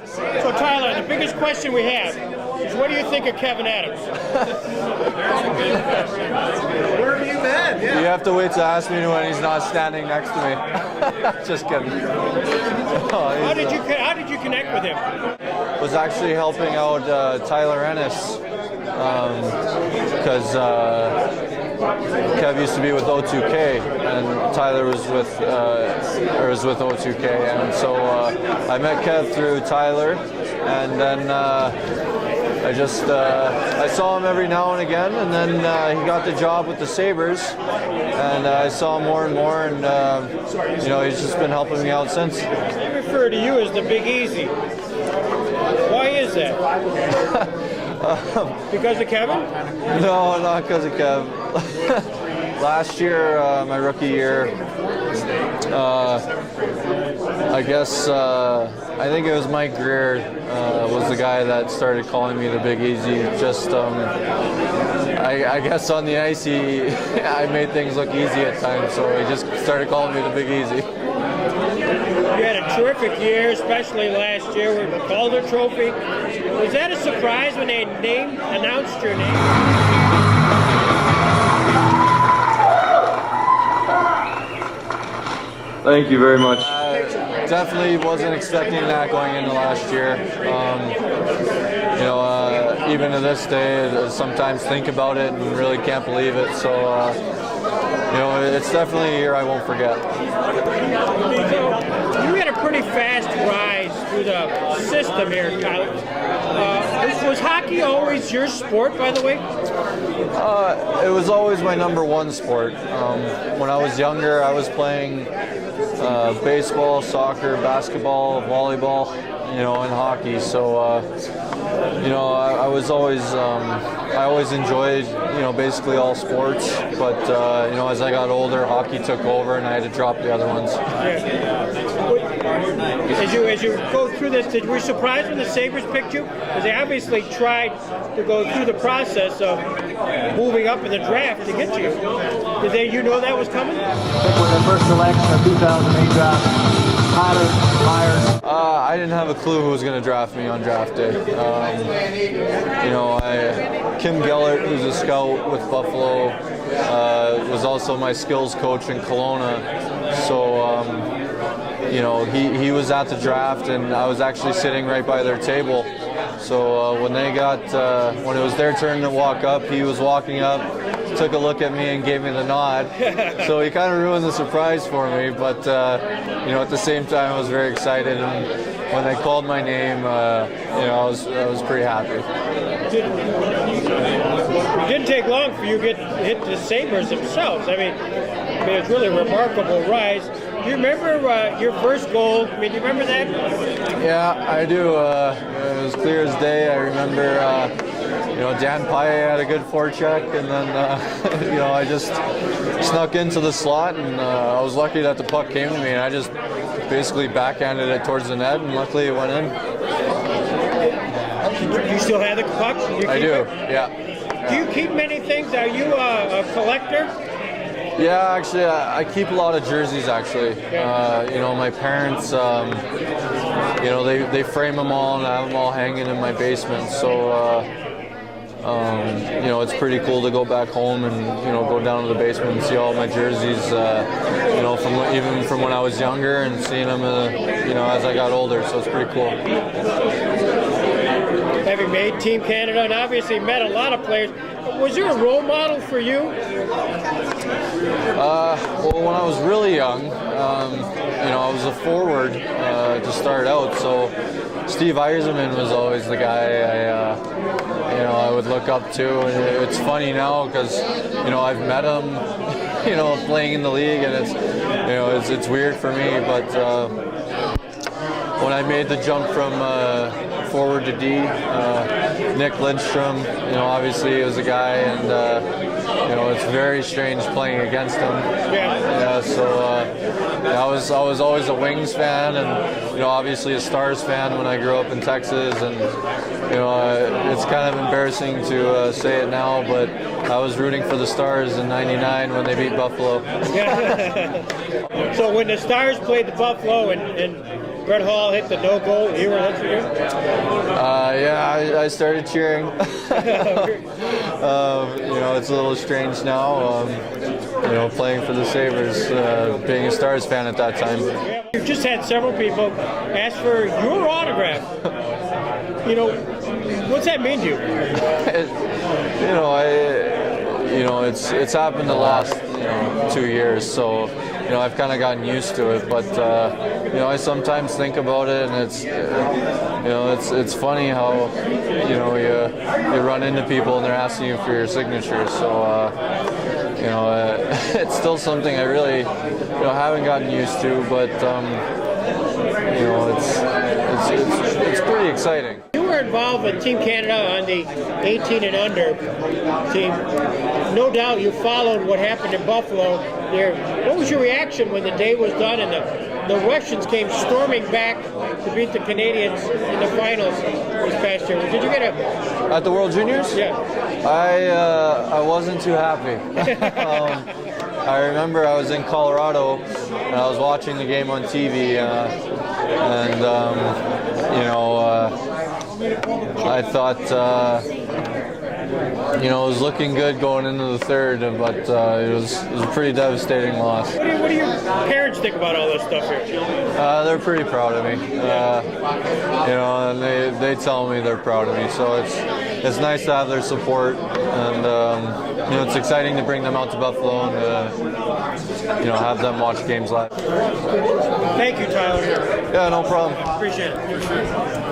So Tyler, the biggest question we have is, what do you think of Kevin Adams? Where have you been? Yeah. You have to wait to ask me when he's not standing next to me. Just kidding. How did you connect with him? Was actually helping out Tyler Ennis because Kev used to be with O2K and Tyler was with O2K, and so I met Kev through Tyler, and then I saw him every now and again, and then he got the job with the Sabres, and I saw him more and more, and he's just been helping me out since. They refer to you as the Big Easy. Why is that? Because of Kevin? No, not because of Kev. Last year, my rookie year, I think it was Mike Greer was the guy that started calling me the Big Easy. Just, I guess on the ice, I made things look easy at times, so he just started calling me the Big Easy. You had a terrific year, especially last year with the Calder Trophy. Was that a surprise when they announced your name? Thank you very much. Definitely wasn't expecting that going into last year. Even to this day, I sometimes think about it and really can't believe it. So, it's definitely a year I won't forget. You had a pretty fast rise through the system here, Tyler. Was hockey always your sport, by the way? It was always my number one sport. When I was younger, I was playing baseball, soccer, basketball, volleyball, and hockey. So, I always enjoyed, basically all sports. But, as I got older, hockey took over and I had to drop the other ones. As you go through this, were you surprised when the Sabres picked you? Because they obviously tried to go through the process of moving up in the draft to get you. Did you know that was coming? I think with the first selection of 2008 draft, Tyler Myer. I didn't have a clue who was going to draft me on draft day. Kim Gellert, who's a scout with Buffalo, was also my skills coach in Kelowna. So, he was at the draft, and I was actually sitting right by their table. So when it was their turn to walk up, he was walking up, took a look at me and gave me the nod. So he kind of ruined the surprise for me, but at the same time I was very excited, and when they called my name, I was pretty happy. It didn't take long for you to hit the Sabres themselves. I mean, it's really a remarkable rise. Do you remember your first goal? Do you remember that? Yeah, I do. It was clear as day. I remember, Dan Paille had a good forecheck, and then, I just snuck into the slot, and I was lucky that the puck came to me, and I just basically backhanded it towards the net, and luckily it went in. You still have the puck? I do, yeah. Do you keep many things? Are you a collector? Yeah, actually, I keep a lot of jerseys, actually. My parents, they frame them all, and I have them all hanging in my basement. So, it's pretty cool to go back home and, go down to the basement and see all my jerseys, from when I was younger and seeing them, as I got older. So it's pretty cool. Having made Team Canada and obviously met a lot of players, was there a role model for you? When I was really young, I was a forward to start out. So Steve Yzerman was always the guy I would look up to. And it's funny now because I've met him, playing in the league, and it's weird for me. But when I made the jump from forward to D, Nick Lindstrom, obviously he was a guy, and it's very strange playing against him. I was always a Wings fan, and obviously a Stars fan when I grew up in Texas, and it's kind of embarrassing to say it now, but I was rooting for the Stars in '99 when they beat Buffalo. So when the Stars played the Buffalo and Brett Hall hit the no goal. You were that's what you did? Yeah, I started cheering. You know, it's a little strange now. You know, playing for the Sabres, being a Stars fan at that time. You've just had several people ask for your autograph. You know, what's that mean to you? You know, it's happened the last 2 years, so you know I've kind of gotten used to it. But you know, I sometimes think about it, and it's funny how you run into people and they're asking you for your signature. So you know, it's still something I really haven't gotten used to, but you know, it's pretty exciting. You were involved with Team Canada on the 18 and under team. No doubt you followed what happened in Buffalo there. What was your reaction when the day was done and the Russians came storming back to beat the Canadians in the finals this past year? Did you get at the World Juniors? Yeah. I wasn't too happy. I remember I was in Colorado and I was watching the game on TV, and you know, I thought you know, it was looking good going into the third, but it was a pretty devastating loss. What do your parents think about all this stuff here? They're pretty proud of me. You know, and they tell me they're proud of me. So it's nice to have their support, and you know, it's exciting to bring them out to Buffalo and you know, have them watch games live. Thank you, Tyler. Yeah, no problem. Appreciate it.